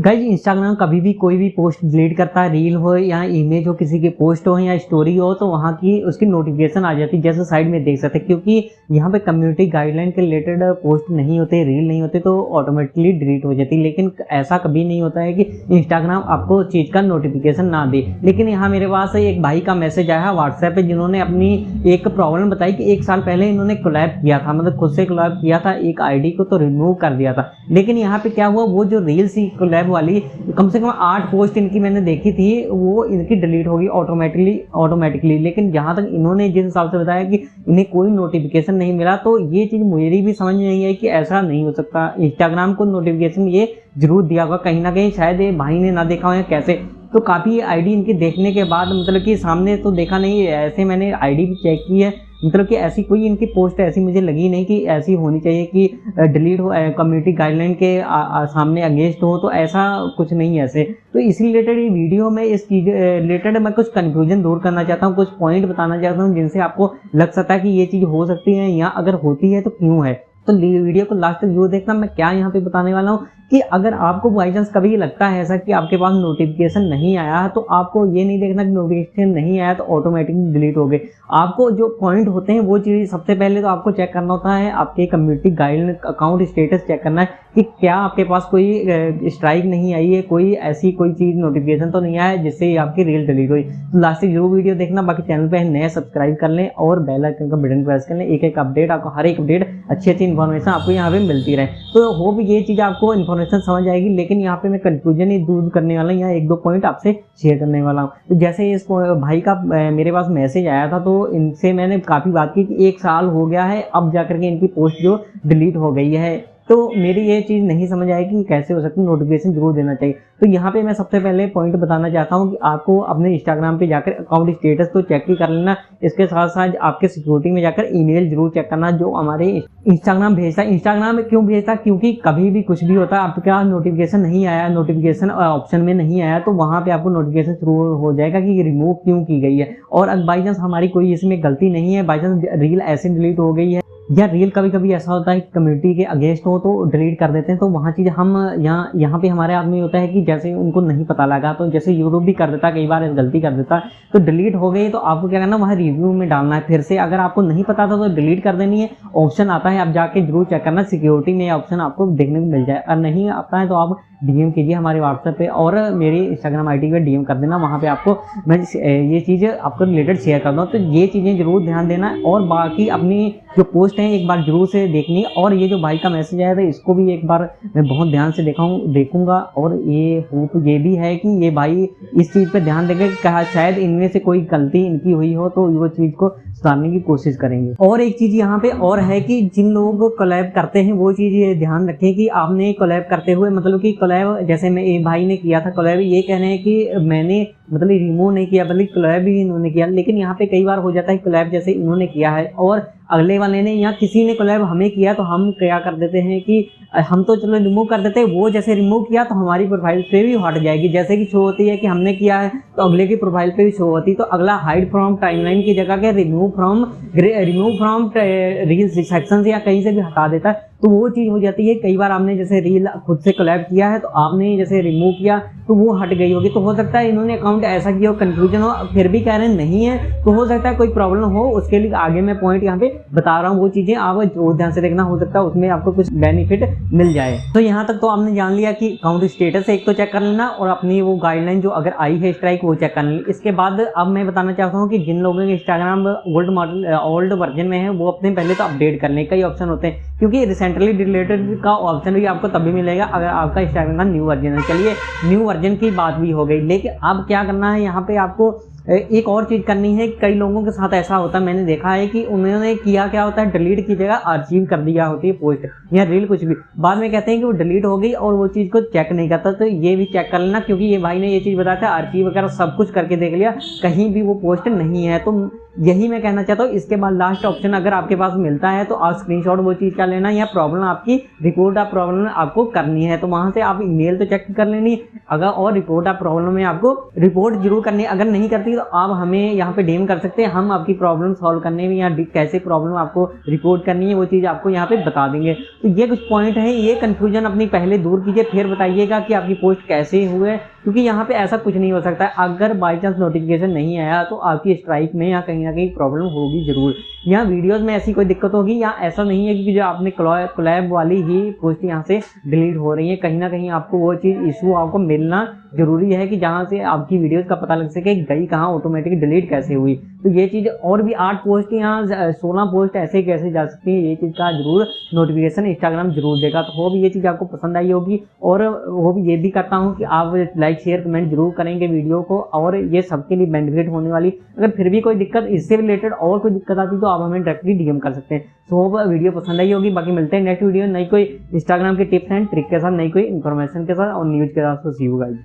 Guys Instagram कभी भी कोई भी पोस्ट डिलीट करता है, रील हो या इमेज हो, किसी की पोस्ट हो या स्टोरी हो, तो वहाँ की उसकी नोटिफिकेशन आ जाती है, जैसे साइड में देख सकते हैं। क्योंकि यहाँ पे कम्युनिटी गाइडलाइन के रिलेटेड पोस्ट नहीं होते, रील नहीं होते, तो ऑटोमेटिकली डिलीट हो जाती है। लेकिन ऐसा कभी नहीं होता है कि इंस्टाग्राम आपको चीज़ का नोटिफिकेशन ना दे। लेकिन यहाँ मेरे पास एक भाई का मैसेज आया व्हाट्सएप पे, जिन्होंने अपनी एक प्रॉब्लम बताई कि 1 साल पहले इन्होंने कोलैब किया था, मतलब खुद से कोलैब किया था एक आईडी को, तो रिमूव कर दिया था। लेकिन यहाँ पे क्या हुआ, वो जो रील्स कोलैब वाली कम से कम 8 पोस्ट इनकी मैंने देखी थी, वो इनकी डिलीट होगी ऑटोमेटिकली। लेकिन जहाँ तक इन्होंने जिस हिसाब से बताया कि इन्हें कोई नोटिफिकेशन नहीं मिला, तो ये चीज़ मेरी भी समझ नहीं आई कि ऐसा नहीं हो सकता। इंस्टाग्राम को नोटिफिकेशन ये जरूर दिया होगा कहीं ना कहीं, शायद ये भाई ने ना देखा हो या कैसे। तो काफ़ी आईडी इनकी देखने के बाद मतलब कि सामने तो देखा नहीं, ऐसे मैंने आईडी भी चेक की है, मतलब कि ऐसी कोई इनकी पोस्ट ऐसी मुझे लगी नहीं कि ऐसी होनी चाहिए कि डिलीट हो, कम्युनिटी गाइडलाइन के सामने अगेंस्ट हो, तो ऐसा कुछ नहीं है ऐसे। तो इसी रिलेटेड ये वीडियो में इस चीज़ रिलेटेड मैं कुछ कन्फ्यूजन दूर करना चाहता हूँ, कुछ पॉइंट बताना चाहता हूँ जिनसे आपको लग सकता है कि ये चीज़ हो सकती है, या अगर होती है तो क्यों है। तो वीडियो को लास्ट तक जरूर देखना। मैं क्या यहाँ पे बताने वाला हूँ कि अगर आपको बाई चांस कभी लगता है ऐसा कि आपके पास नोटिफिकेशन नहीं आया, तो आपको ये नहीं देखना कि नोटिफिकेशन नहीं आया तो ऑटोमेटिकली डिलीट हो गए। आपको जो पॉइंट होते हैं वो चीज़ सबसे पहले तो आपको चेक करना होता है, आपके community guideline account status check करना है कि क्या आपके पास कोई स्ट्राइक नहीं आई है, कोई ऐसी कोई चीज़ नोटिफिकेशन तो नहीं आया है जिससे आपकी रील डिलीट हुई। तो लास्ट तक जरूर वीडियो देखना। बाकी चैनल पे नए सब्सक्राइब कर लें और बेल आइकन का बटन प्रेस कर लें। एक अपडेट आपको, हर एक अपडेट अच्छी इन्फॉर्मेशन आपको यहाँ पे मिलती रहे। तो होप ये चीज़ आपको इन्फॉर्मेशन समझ आएगी। लेकिन यहाँ पे मैं कंफ्यूजन ही दूर करने वाला हूँ, यहाँ 1-2 पॉइंट आपसे शेयर करने वाला हूँ। तो जैसे इस भाई का मेरे पास मैसेज आया था, तो इनसे मैंने काफ़ी बात की कि 1 साल हो गया है, अब जाकर के इनकी पोस्ट जो डिलीट हो गई है। तो मेरी ये चीज़ नहीं समझ आई कि कैसे हो सकती है, नोटिफिकेशन जरूर देना चाहिए। तो यहाँ पे मैं सबसे पहले पॉइंट बताना चाहता हूँ कि आपको अपने इंस्टाग्राम पे जाकर अकाउंट स्टेटस तो चेक ही कर लेना, इसके साथ साथ आपके सिक्योरिटी में जाकर ईमेल जरूर चेक करना जो हमारे इंस्टाग्राम भेजता है। इंस्टाग्राम में क्यों भेजता है, क्योंकि कभी भी कुछ भी होता है, आपका नोटिफिकेशन नहीं आया, नोटिफिकेशन ऑप्शन में नहीं आया, तो वहाँ पे आपको नोटिफिकेशन शुरू हो जाएगा कि रिमूव क्यों की गई है। और अगर बाई चांस हमारी कोई इसमें गलती नहीं है, बाई चांस रील ऐसे डिलीट हो गई है, या रील कभी कभी ऐसा होता है कि कम्युनिटी के अगेंस्ट हो तो डिलीट कर देते हैं, तो वहाँ चीज़ हम यहाँ पे हमारे आदमी होता है कि जैसे उनको नहीं पता लगा, तो जैसे यूट्यूब भी कर देता है, कई बार गलती कर देता है, तो डिलीट हो गई तो आपको क्या करना, वहाँ रिव्यू में डालना है फिर से। अगर आपको नहीं पता था तो डिलीट कर देनी है, ऑप्शन आता है, आप जाके जरूर चेक करना, सिक्योरिटी में ऑप्शन आपको देखने को मिल जाए। और नहीं आता है तो आप डीएम कीजिए हमारे व्हाट्सएप पे और मेरी इंस्टाग्राम आईडी पे डीएम कर देना, वहाँ पे आपको मैं ये चीज़ आपको रिलेटेड शेयर कर दूँ। तो ये चीज़ें जरूर ध्यान देना, और बाकी अपनी जो पोस्ट हैं एक बार जरूर से देखनी। और ये जो भाई का मैसेज आया था इसको भी एक बार मैं बहुत ध्यान से देखूंगा, और ये होप ये भी है कि ये भाई इस चीज़ पे ध्यान देंगे कि शायद इनमें से कोई गलती इनकी हुई हो, तो वो चीज़ को सुधारने की कोशिश करेंगे। और एक चीज़ यहाँ पे और है कि जिन लोग कोलैब करते हैं वो चीज़ ये ध्यान रखें कि आपने कोलैब करते हुए, मतलब कि कोलैब जैसे मैं एक भाई ने किया था कोलैब, ये कह रहे हैं कि मैंने मतलब रिमूव नहीं किया, बल्कि कोलैब भी इन्होंने किया। लेकिन यहाँ पे कई बार हो जाता है कोलैब जैसे इन्होंने किया है और अगले वाले ने या किसी ने कोलैब हमें किया, तो हम क्या कर देते हैं कि हम तो चलो रिमूव कर देते हैं, वो जैसे रिमूव किया तो हमारी प्रोफाइल पे भी हट जाएगी। जैसे कि शो होती है कि हमने किया है तो अगले की प्रोफाइल पे भी शो होती है। तो अगला हाइड फ्रॉम टाइमलाइन की जगह के रिमूव फ्रॉम रील सेक्शन से या कहीं से भी हटा देता है, तो वो चीज़ हो जाती है। कई बार आपने जैसे रील खुद से कोलैब किया है तो आपने जैसे रिमूव किया तो वो हट गई होगी, तो हो सकता है इन्होंने अकाउंट ऐसा किया हो, कंफ्यूजन हो, फिर भी कह रहे हैं नहीं है, तो हो सकता है कोई प्रॉब्लम हो। उसके लिए आगे मैं पॉइंट यहाँ पे बता रहा हूँ, वो चीज़ें आप जो ध्यान से देखना, हो सकता है उसमें आपको कुछ बेनिफिट मिल जाए। तो यहाँ तक तो आपने जान लिया कि अकाउंट स्टेटस एक तो चेक कर लेना, और अपनी वो गाइडलाइन जो अगर आई है स्ट्राइक वो चेक कर लेना। इसके बाद अब मैं बताना चाहता हूँ कि जिन लोगों के इंस्टाग्राम ओल्ड वर्जन में है वो अपने पहले तो अपडेट कर लें। कई ऑप्शन होते हैं, क्योंकि रिसेंटली डिलीटेड का ऑप्शन भी आपको तभी मिलेगा अगर आपका इंस्टाग्राम का न्यू वर्जन है। चलिए न्यू वर्जन की बात भी हो गई, लेकिन अब क्या करना है, यहाँ पे आपको एक और चीज़ करनी है। कई लोगों के साथ ऐसा होता है, मैंने देखा है कि उन्होंने किया क्या होता है, डिलीट की जगह आर्चीव कर दिया होती है पोस्ट या रील कुछ भी, बाद में कहते हैं कि वो डिलीट हो गई और वो चीज़ को चेक नहीं करता। तो ये भी चेक कर लेना, क्योंकि ये भाई ने ये चीज़ बताया था, आर्चीव वगैरह सब कुछ करके देख लिया, कहीं भी वो पोस्ट नहीं है। तो यही मैं कहना चाहता हूँ। इसके बाद लास्ट ऑप्शन अगर आपके पास मिलता है तो आप स्क्रीनशॉट वो चीज़ का लेना, या प्रॉब्लम आपकी रिपोर्ट ऑफ प्रॉब्लम आपको करनी है तो वहाँ से आप ईमेल तो चेक कर लेनी, अगर और रिपोर्ट ऑफ प्रॉब्लम में आपको रिपोर्ट जरूर करनी है। अगर नहीं करती तो आप हमें यहाँ पे डीएम कर सकते हैं, हम आपकी प्रॉब्लम सॉल्व करने में या कैसे प्रॉब्लम आपको रिपोर्ट करनी है वो चीज़ आपको यहाँ पे बता देंगे। तो ये कुछ पॉइंट है, ये कन्फ्यूजन अपनी पहले दूर कीजिए, फिर बताइएगा कि आपकी पोस्ट कैसे हुए, क्योंकि यहाँ पे ऐसा कुछ नहीं हो सकता है। अगर बाई चांस नोटिफिकेशन नहीं आया तो आपकी स्ट्राइक में या कहीं ना कहीं प्रॉब्लम होगी जरूर। यहाँ वीडियोस में ऐसी कोई दिक्कत होगी, या ऐसा नहीं है कि जो आपने कोलैब वाली ही पोस्ट यहाँ से डिलीट हो रही है, कहीं ना कहीं आपको वो चीज़ इशू आपको मिलना जरूरी है कि जहाँ से आपकी वीडियोस का पता लग सके गई कहाँ, ऑटोमेटिक डिलीट कैसे हुई। तो ये चीज़, और भी 8 पोस्ट यहाँ 16 पोस्ट ऐसे कैसे जा सकती है, ये चीज़ का जरूर नोटिफिकेशन इंस्टाग्राम जरूर देगा। तो वो भी ये चीज़ आपको पसंद आई होगी, और वो भी ये भी करता हूँ कि आप लाइक शेयर कमेंट जरूर करेंगे वीडियो को, और ये सबके लिए बेनिफिट होने वाली। अगर फिर भी कोई दिक्कत इससे रिलेटेड और कोई दिक्कत आती तो आप हमें डायरेक्टली डीएम कर सकते हैं। तो वीडियो पसंद आई होगी। बाकी मिलते हैं नेक्स्ट वीडियो नई कोई इंस्टाग्राम के टिप्स एंड ट्रिक के साथ, नई कोई इन्फॉर्मेशन के साथ और न्यूज़ के साथ। तो सी यू गाइस।